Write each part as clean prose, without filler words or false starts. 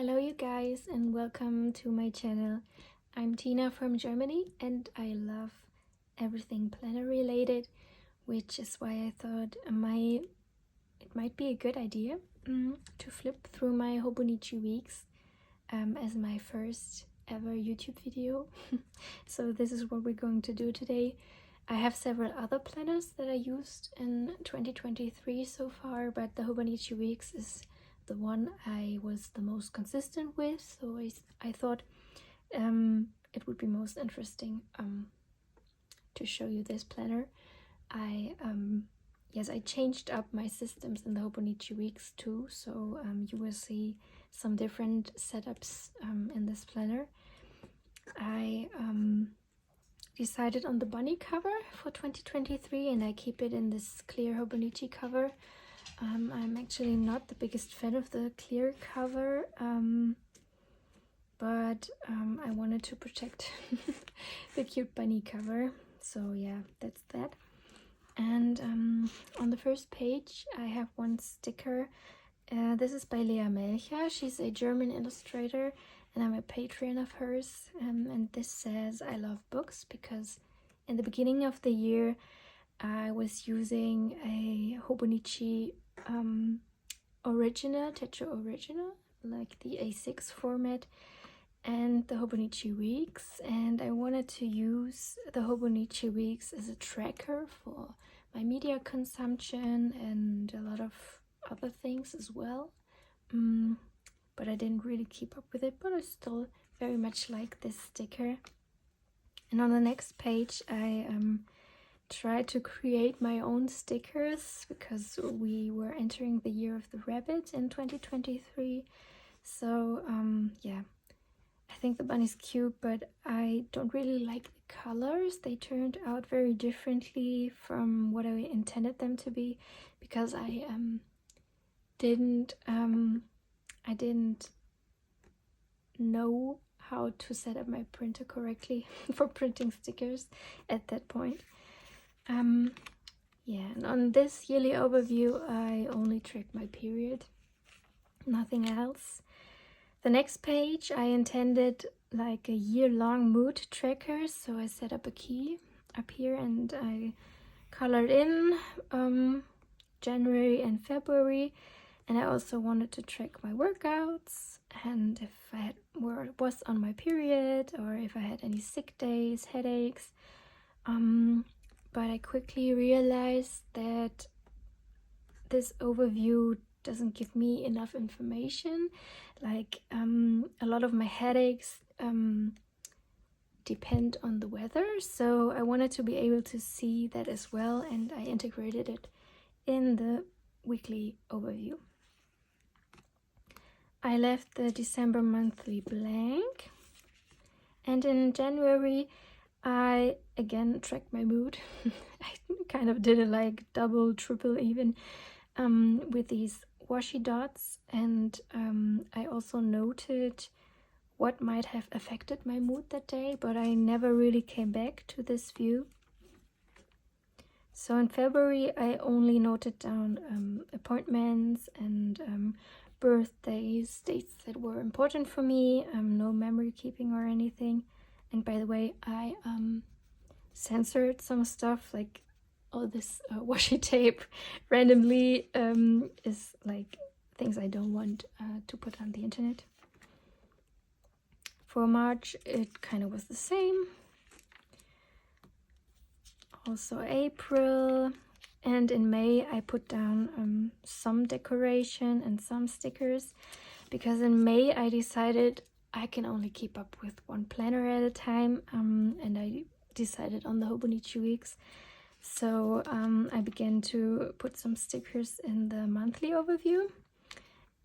Hello you guys and welcome to my channel. I'm Tina from Germany and I love everything planner related, which is why I thought it might be a good idea to flip through my Hobonichi weeks as my first ever YouTube video. So this is what we're going to do today. I have several other planners that I used in 2023 so far, but the Hobonichi weeks is the one I was the most consistent with, so I thought it would be most interesting to show you this planner. I changed up my systems in the Hobonichi weeks too, so you will see some different setups in this planner. I decided on the bunny cover for 2023 and I keep it in this clear Hobonichi cover. I'm actually not the biggest fan of the clear cover, but I wanted to protect the cute bunny cover, so yeah, that's that. And on the first page I have one sticker. This is by Lea Melcher. She's a German illustrator and I'm a patron of hers, and this says, "I love books," because in the beginning of the year I was using a Hobonichi original, Tetra original, like the A6 format, and the Hobonichi weeks, and I wanted to use the Hobonichi weeks as a tracker for my media consumption and a lot of other things as well, but I didn't really keep up with it, but I still very much like this sticker. And on the next page I try to create my own stickers because we were entering the year of the rabbit in 2023. So yeah, I think the bunny's cute, but I don't really like the colors. They turned out very differently from what I intended them to be, because I didn't know how to set up my printer correctly for printing stickers at that point. Yeah, and on this yearly overview I only track my period, nothing else. The next page I intended like a year-long mood tracker, so I set up a key up here and I colored in January and February, and I also wanted to track my workouts and if I was on my period or if I had any sick days, headaches. But I quickly realized that this overview doesn't give me enough information. Like a lot of my headaches depend on the weather, so I wanted to be able to see that as well, and I integrated it in the weekly overview. I left the December monthly blank, and in January I again tracked my mood. I kind of did it like double, triple even, with these washi dots, and I also noted what might have affected my mood that day, but I never really came back to this view. So in February I only noted down appointments and birthdays, dates that were important for me, no memory keeping or anything. And by the way, I censored some stuff, like all this washi tape randomly is like things I don't want to put on the internet. For March it kind of was the same. Also April, and in May I put down some decoration and some stickers, because in May I decided I can only keep up with one planner at a time, and I decided on the Hobonichi weeks. So I began to put some stickers in the monthly overview,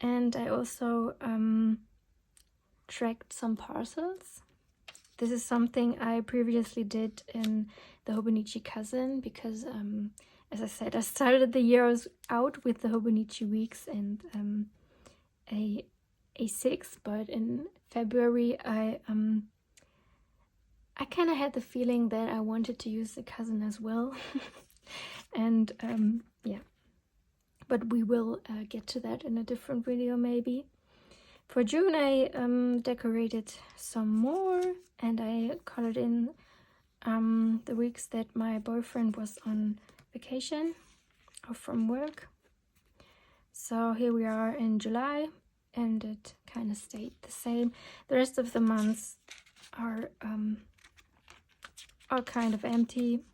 and I also tracked some parcels. This is something I previously did in the Hobonichi cousin, because as I said, I started the year out with the Hobonichi weeks and A6, but in February I kind of had the feeling that I wanted to use the cousin as well. And yeah, but we will get to that in a different video maybe. For June, I decorated some more, and I colored in the weeks that my boyfriend was on vacation or from work. So here we are in July, and it kind of stayed the same. The rest of the months are kind of empty.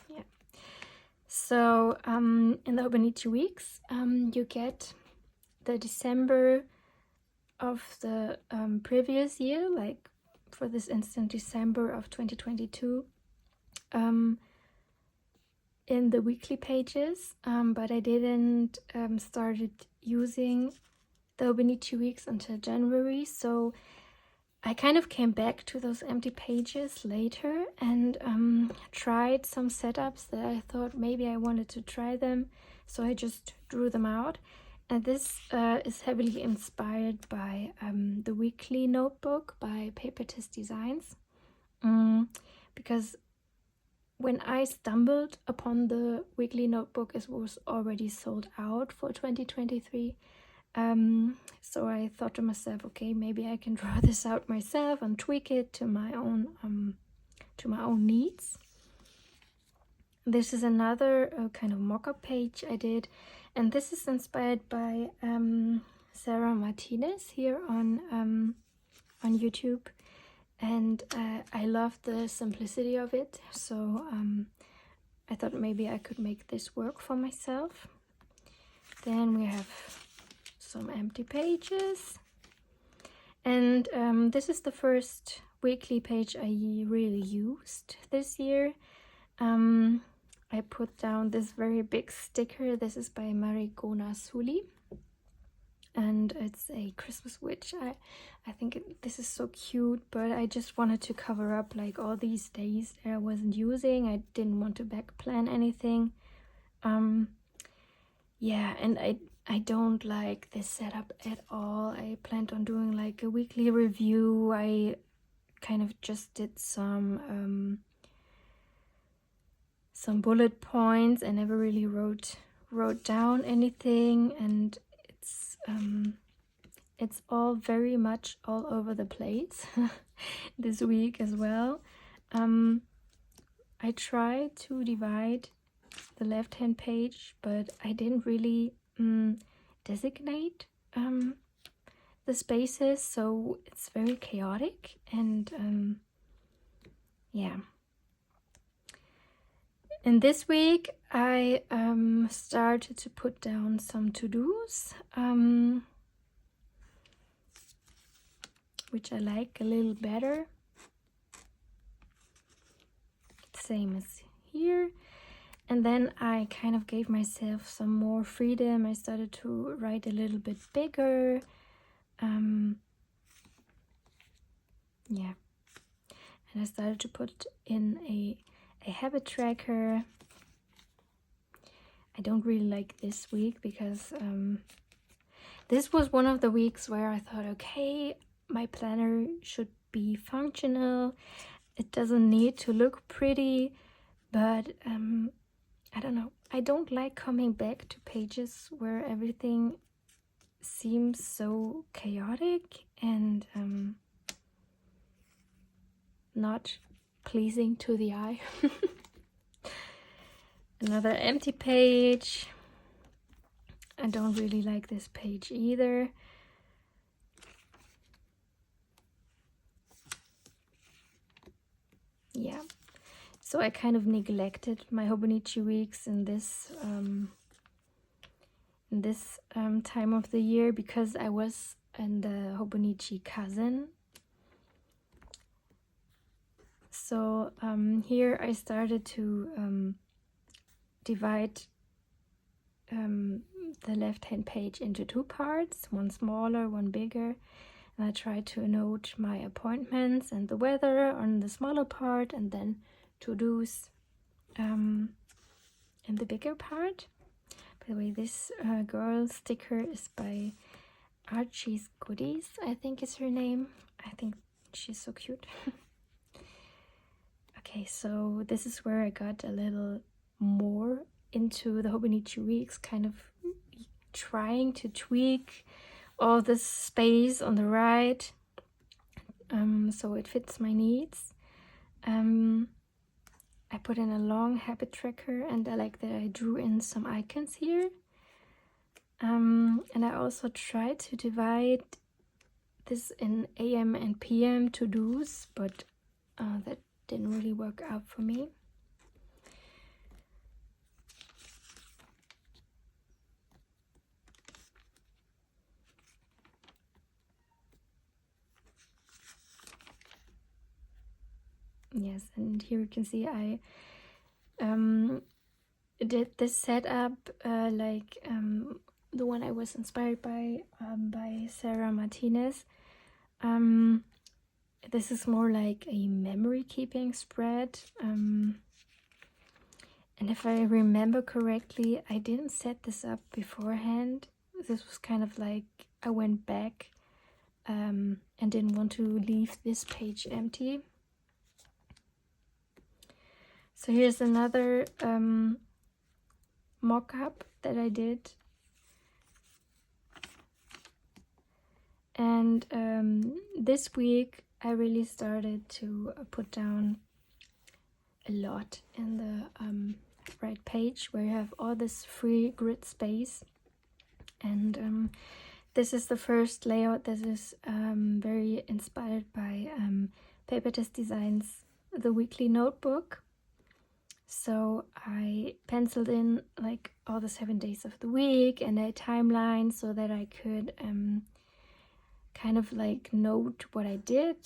Yeah. So in the Hobonichi weeks, you get the December of the previous year, like for this instant December of 2022, in the weekly pages, but I didn't started using the Hobonichi weeks until January, so I kind of came back to those empty pages later and tried some setups that I thought maybe I wanted to try them, so I just drew them out. And this is heavily inspired by the weekly notebook by Papertist Designs, because when I stumbled upon the weekly notebook, it was already sold out for 2023. So I thought to myself, okay, maybe I can draw this out myself and tweak it to my own needs. This is another kind of mock-up page I did, and this is inspired by Sarah Martinez here on YouTube, and I love the simplicity of it, so I thought maybe I could make this work for myself. Then we have some empty pages, and this is the first weekly page I really used this year. I put down this very big sticker. This is by Marigona Suli, and it's a Christmas witch. I think this is so cute, but I just wanted to cover up like all these days that I wasn't using. I didn't want to back plan anything. Yeah, and I don't like this setup at all. I planned on doing like a weekly review. I kind of just did some bullet points. I never really wrote down anything, and it's all very much all over the place this week as well. I tried to divide the left-hand page, but I didn't really designate the spaces, so it's very chaotic, and yeah. And this week I started to put down some to-dos, which I like a little better. Same as here. And then I kind of gave myself some more freedom. I started to write a little bit bigger. Yeah. And I started to put in a habit tracker. I don't really like this week because this was one of the weeks where I thought, okay, my planner should be functional. It doesn't need to look pretty, but I don't know. I don't like coming back to pages where everything seems so chaotic and not pleasing to the eye. Another empty page. I don't really like this page either. Yeah. So I kind of neglected my Hobonichi weeks in this time of the year because I was in the Hobonichi cousin. So here I started to divide the left-hand page into two parts, one smaller, one bigger. And I tried to note my appointments and the weather on the smaller part, and then to-dos in the bigger part. By the way, this girl sticker is by Archie's Goodies, I think is her name. I think she's so cute. Okay, so this is where I got a little more into the Hobonichi weeks, kind of trying to tweak all this space on the right so it fits my needs. I put in a long habit tracker, and I like that I drew in some icons here. And I also tried to divide this in AM and PM to-dos, but that didn't really work out for me. Yes, and here you can see I did this setup like the one I was inspired by Sarah Martinez. This is more like a memory keeping spread. And if I remember correctly, I didn't set this up beforehand. This was kind of like I went back and didn't want to leave this page empty. So here's another mock-up that I did. And this week I really started to put down a lot in the right page where you have all this free grid space. And this is the first layout that is very inspired by Paper Test Design's The Weekly Notebook. So I penciled in like all the 7 days of the week and a timeline so that I could kind of like note what I did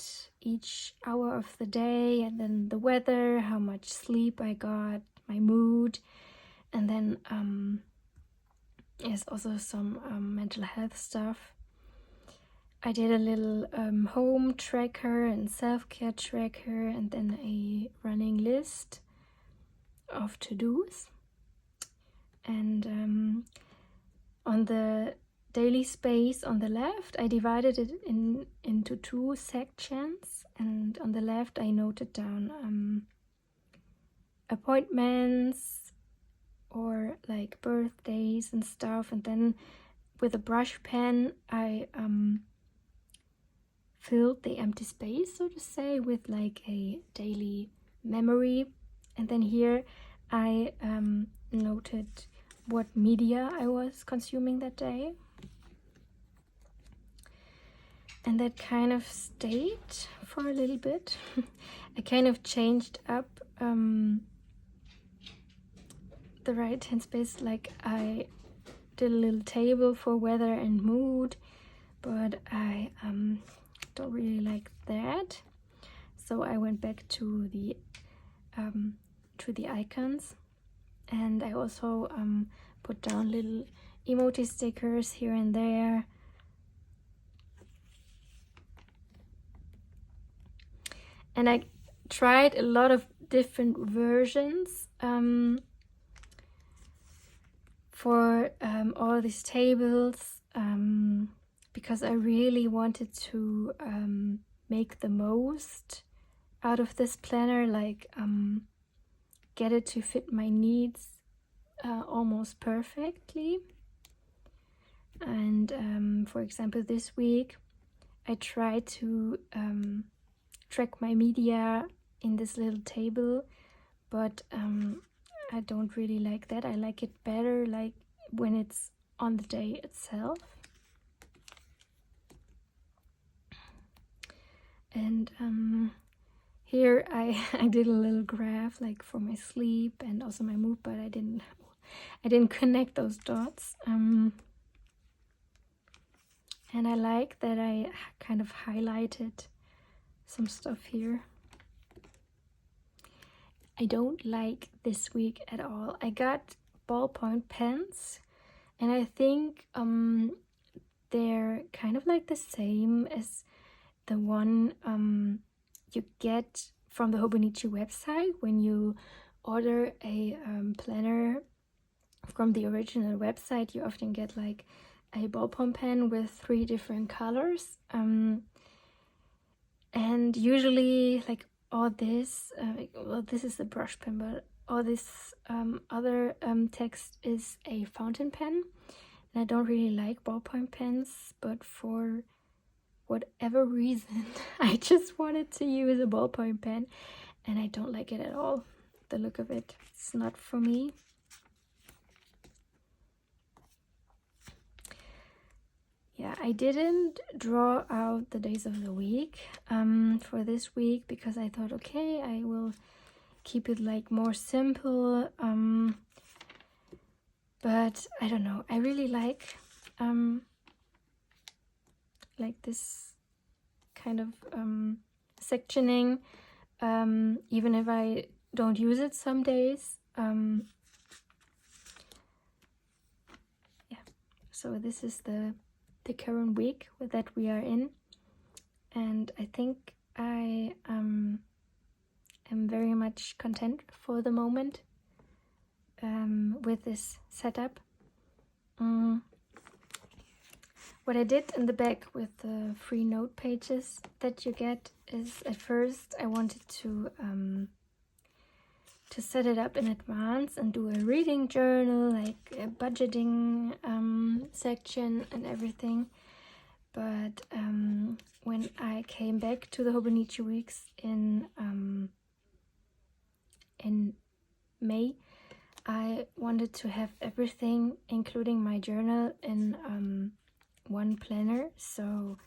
each hour of the day, and then the weather, how much sleep I got, my mood, and then there's also some mental health stuff. I did a little home tracker and self-care tracker, and then a running list of to-dos. And on the daily space on the left, I divided it into 2 sections, and on the left I noted down appointments or like birthdays and stuff, and then with a brush pen I filled the empty space, so to say, with like a daily memory. And then here I noted what media I was consuming that day. And that kind of stayed for a little bit. I kind of changed up the right hand space, like I did a little table for weather and mood, but I don't really like that. So I went back to the icons, and I also put down little emoji stickers here and there. And I tried a lot of different versions for all these tables because I really wanted to make the most out of this planner, like get it to fit my needs almost perfectly. And for example, this week I tried to track my media in this little table, but I don't really like that. I like it better like when it's on the day itself. And here I did a little graph like for my sleep and also my mood, but I didn't connect those dots. And I like that I kind of highlighted some stuff here. I don't like this week at all. I got ballpoint pens, and I think they're kind of like the same as the one you get from the Hobonichi website when you order a planner from the original website. You often get like a ballpoint pen with 3 different colors, and usually like all this well, this is a brush pen, but all this other text is a fountain pen. And and I don't really like ballpoint pens, but for whatever reason I just wanted to use a ballpoint pen, and I don't like it at all. The look of it, it's not for me. Yeah, I didn't draw out the days of the week for this week, because I thought, okay, I will keep it like more simple, but I don't know, I really like this kind of sectioning, even if I don't use it some days. Yeah, so this is the current week that we are in, and I think I am very much content for the moment with this setup. What I did in the back with the free note pages that you get is, at first I wanted to set it up in advance and do a reading journal, like a budgeting section and everything. But when I came back to the Hobonichi weeks in May, I wanted to have everything, including my journal, in one planner. So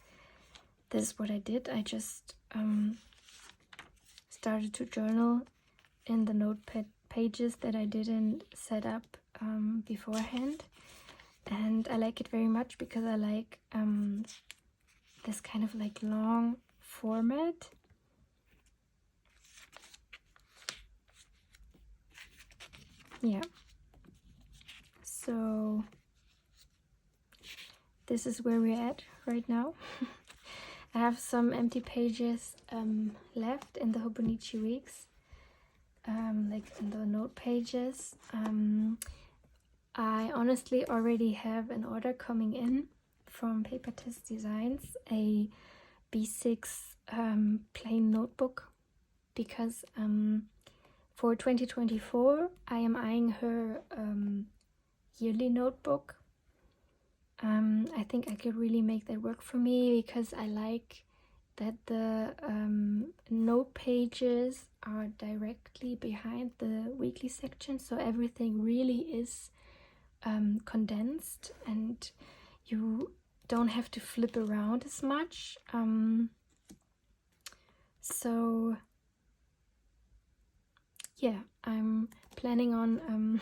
this is what I did. I just started to journal in the notepad pages that I didn't set up beforehand, and I like it very much because I like this kind of like long format. Yeah, so this is where we're at right now. I have some empty pages left in the Hobonichi weeks, like in the note pages. I honestly already have an order coming in from Paper Test Designs, a B6 plain notebook, because for 2024 I am eyeing her yearly notebook. I think I could really make that work for me, because I like that the note pages are directly behind the weekly section, so everything really is condensed and you don't have to flip around as much. So yeah, I'm planning on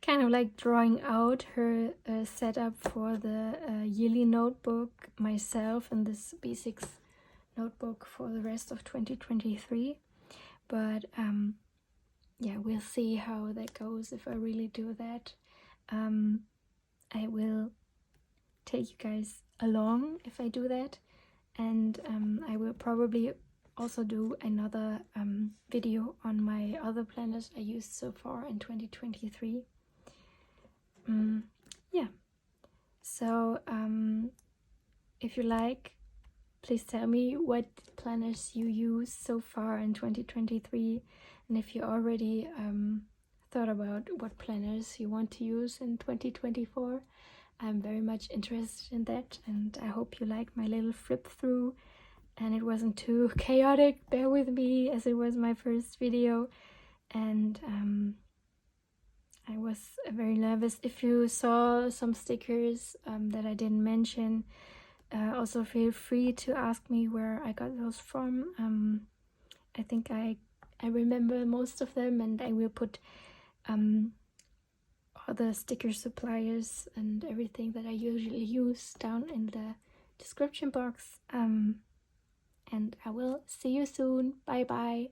kind of like drawing out her setup for the yearly notebook myself in this B6 notebook for the rest of 2023. But yeah, we'll see how that goes. If I really do that, I will take you guys along if I do that, and I will probably also do another video on my other planners I used so far in 2023. Yeah, so if you like, please tell me what planners you use so far in 2023, and if you already thought about what planners you want to use in 2024. I'm very much interested in that, and I hope you like my little flip through and it wasn't too chaotic. Bear with me, as it was my first video, and I was very nervous. If you saw some stickers that I didn't mention, also feel free to ask me where I got those from. I think I remember most of them, and I will put all the sticker suppliers and everything that I usually use down in the description box. And I will see you soon. Bye bye.